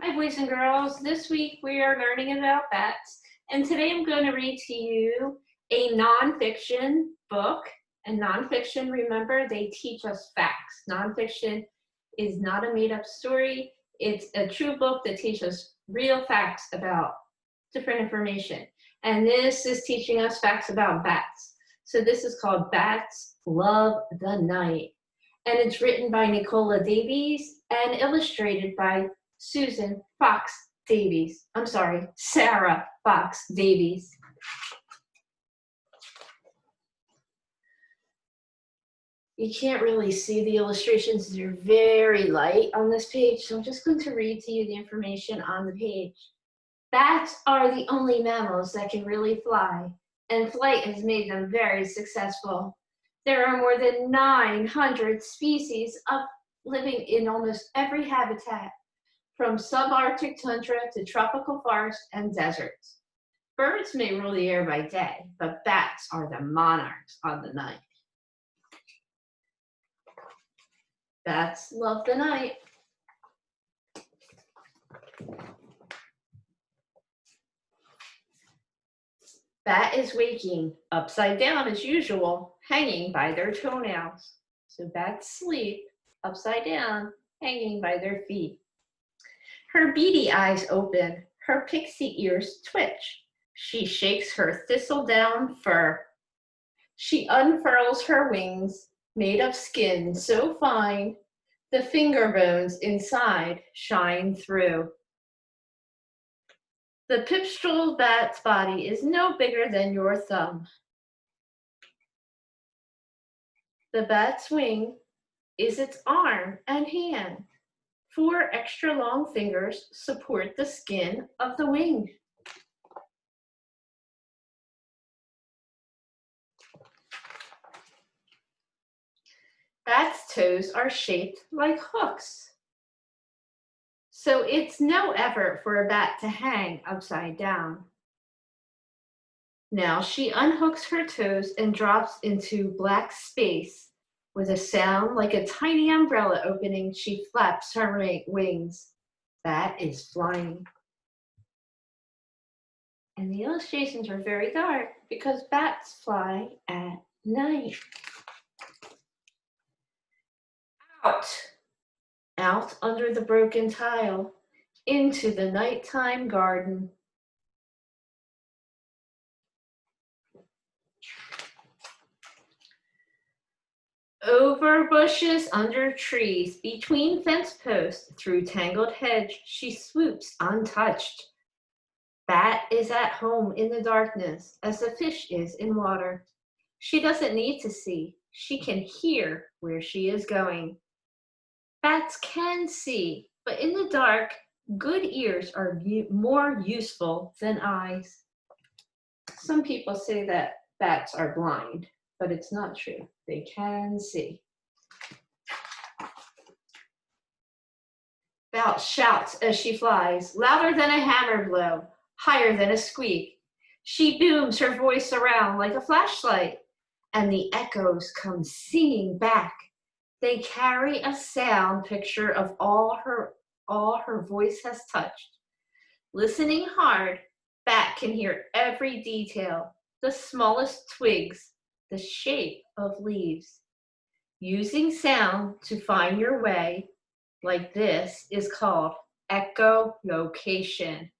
Hi, boys and girls. This week we are learning about bats, and today I'm going to read to you a nonfiction book. And nonfiction, remember, they teach us facts. Nonfiction is not a made-up story. It's a true book that teaches us real facts about different information. And this is teaching us facts about bats. So this is called Bats Love the Night. And it's written by Nicola Davies and illustrated by Sarah Fox Davies. You can't really see the illustrations. They're very light on this page, so I'm just going to read to you the information on the page. Bats are the only mammals that can really fly, and flight has made them very successful. There are more than 900 species living in almost every habitat, from subarctic tundra to tropical forests and deserts. Birds may rule the air by day, but bats are the monarchs of the night. Bats love the night. Bat is waking, upside down as usual, hanging by their toenails. So bats sleep upside down, hanging by their feet. Her beady eyes open, her pixie ears twitch. She shakes her thistledown fur. She unfurls her wings, made of skin so fine, the finger bones inside shine through. The pipstrel bat's body is no bigger than your thumb. The bat's wing is its arm and hand. 4 extra long fingers support the skin of the wing. Bat's toes are shaped like hooks. So it's no effort for a bat to hang upside down. Now she unhooks her toes and drops into black space. With a sound like a tiny umbrella opening, she flaps her wings. Bat is flying. And the illustrations are very dark because bats fly at night. Out under the broken tile, into the nighttime garden. Over bushes, under trees, between fence posts, through tangled hedge, she swoops untouched. Bat is at home in the darkness, as the fish is in water. She doesn't need to see, she can hear where she is going. Bats can see, but in the dark, good ears are more useful than eyes. Some people say that bats are blind, but it's not true. They can see. Bat shouts as she flies, louder than a hammer blow, higher than a squeak. She booms her voice around like a flashlight, and the echoes come singing back. They carry a sound picture of all her voice has touched. Listening hard, Bat can hear every detail, the smallest twigs, the shape of leaves. Using sound to find your way, like this, is called echolocation.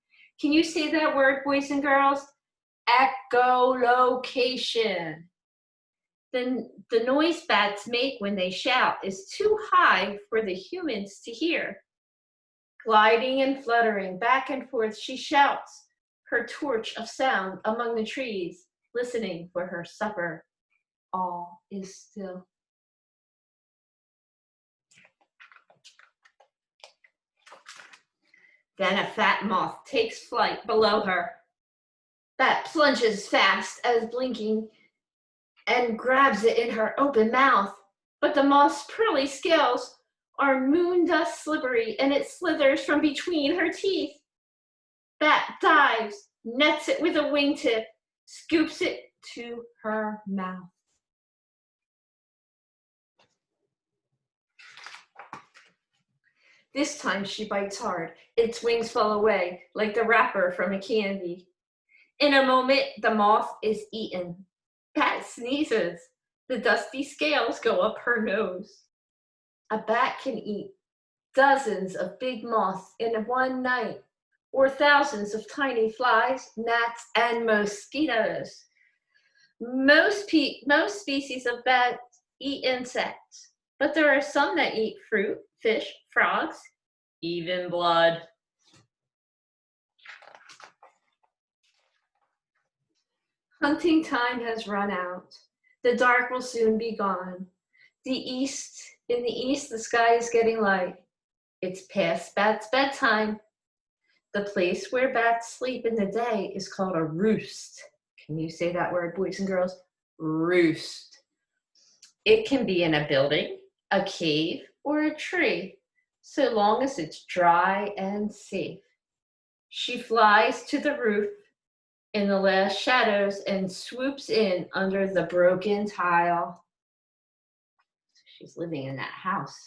Can you say that word, boys and girls? Echolocation. The noise bats make when they shout is too high for the humans to hear. Gliding and fluttering back and forth, she shouts her torch of sound among the trees, listening for her supper. All is still. Then a fat moth takes flight below her. Bat plunges fast as blinking and grabs it in her open mouth. But the moth's pearly scales are moon dust slippery and it slithers from between her teeth. Bat dives, nets it with a wingtip, scoops it to her mouth. This time she bites hard. Its wings fall away like the wrapper from a candy. In a moment, the moth is eaten. Bat sneezes. The dusty scales go up her nose. A bat can eat dozens of big moths in one night, or thousands of tiny flies, gnats, and mosquitoes. Most species of bats eat insects, but there are some that eat fruit, fish, frogs, even blood. Hunting time has run out. The dark will soon be gone. In the east, the sky is getting light. It's past bats' bedtime. The place where bats sleep in the day is called a roost. Can you say that word, boys and girls? Roost. It can be in a building, a cave, or a tree, so long as it's dry and safe. She flies to the roof in the last shadows and swoops in under the broken tile. She's living in that house.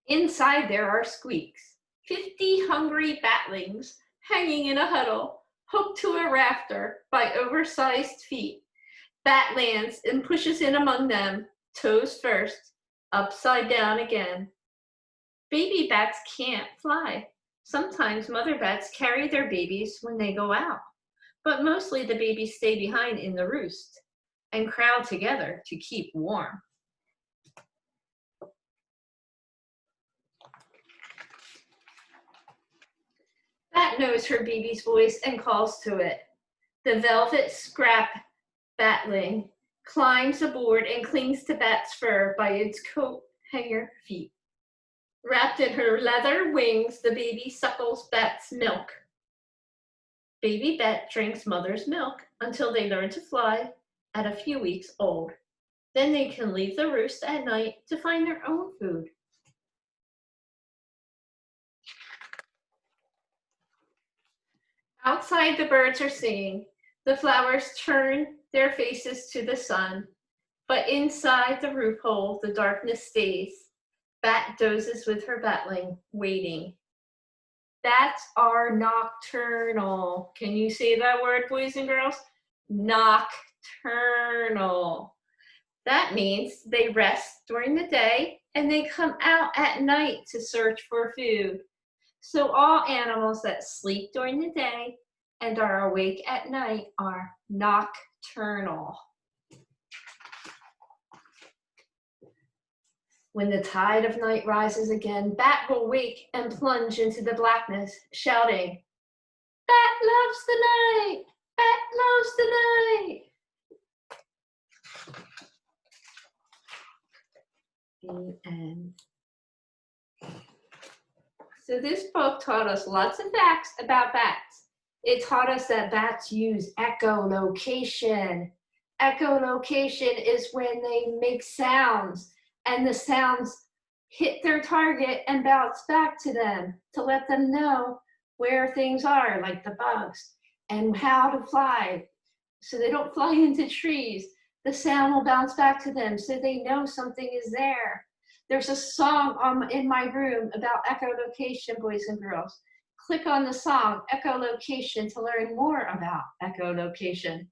Inside there are squeaks, 50 hungry batlings hanging in a huddle, hooked to a rafter by oversized feet. Bat lands and pushes in among them, toes first, upside down again. Baby bats can't fly. Sometimes mother bats carry their babies when they go out, but mostly the babies stay behind in the roost and crowd together to keep warm. Bat knows her baby's voice and calls to it. The velvet scrap batling climbs aboard and clings to Bat's fur by its coat hanger feet. Wrapped in her leather wings, the baby suckles Bat's milk. Baby Bat drinks mother's milk until they learn to fly at a few weeks old. Then they can leave the roost at night to find their own food. Outside, the birds are singing. The flowers turn their faces to the sun. But inside the roof hole, the darkness stays. Bat dozes with her batling, waiting. Bats are nocturnal. Can you say that word, boys and girls? Nocturnal. That means they rest during the day and they come out at night to search for food. So all animals that sleep during the day and are awake at night are nocturnal. When the tide of night rises again, Bat will wake and plunge into the blackness, shouting, "Bat loves the night! Bat loves the night!" The end. So this book taught us lots of facts about bats. It taught us that bats use echolocation. Echolocation is when they make sounds and the sounds hit their target and bounce back to them to let them know where things are, like the bugs, and how to fly. So they don't fly into trees. The sound will bounce back to them so they know something is there. There's a song in my room about echolocation, boys and girls. Click on the song, Echolocation, to learn more about echolocation.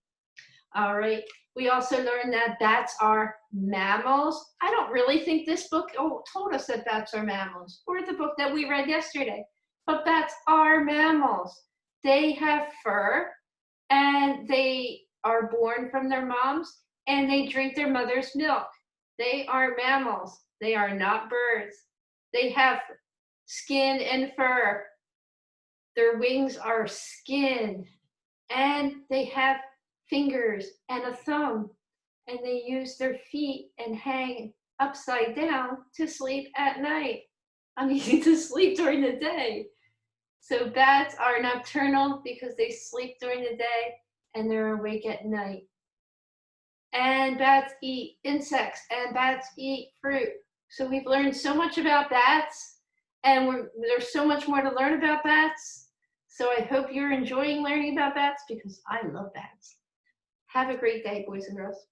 All right, we also learned that bats are mammals. I don't really think this book told us that bats are mammals, or the book that we read yesterday, but bats are mammals. They have fur, and they are born from their moms, and they drink their mother's milk. They are mammals. They are not birds. They have skin and fur. Their wings are skin, and they have fingers and a thumb, and they use their feet and hang upside down to sleep at night. To sleep during the day. So bats are nocturnal because they sleep during the day and they're awake at night. And bats eat insects and bats eat fruit. So we've learned so much about bats, and there's so much more to learn about bats. So I hope you're enjoying learning about bats because I love bats. Have a great day, boys and girls.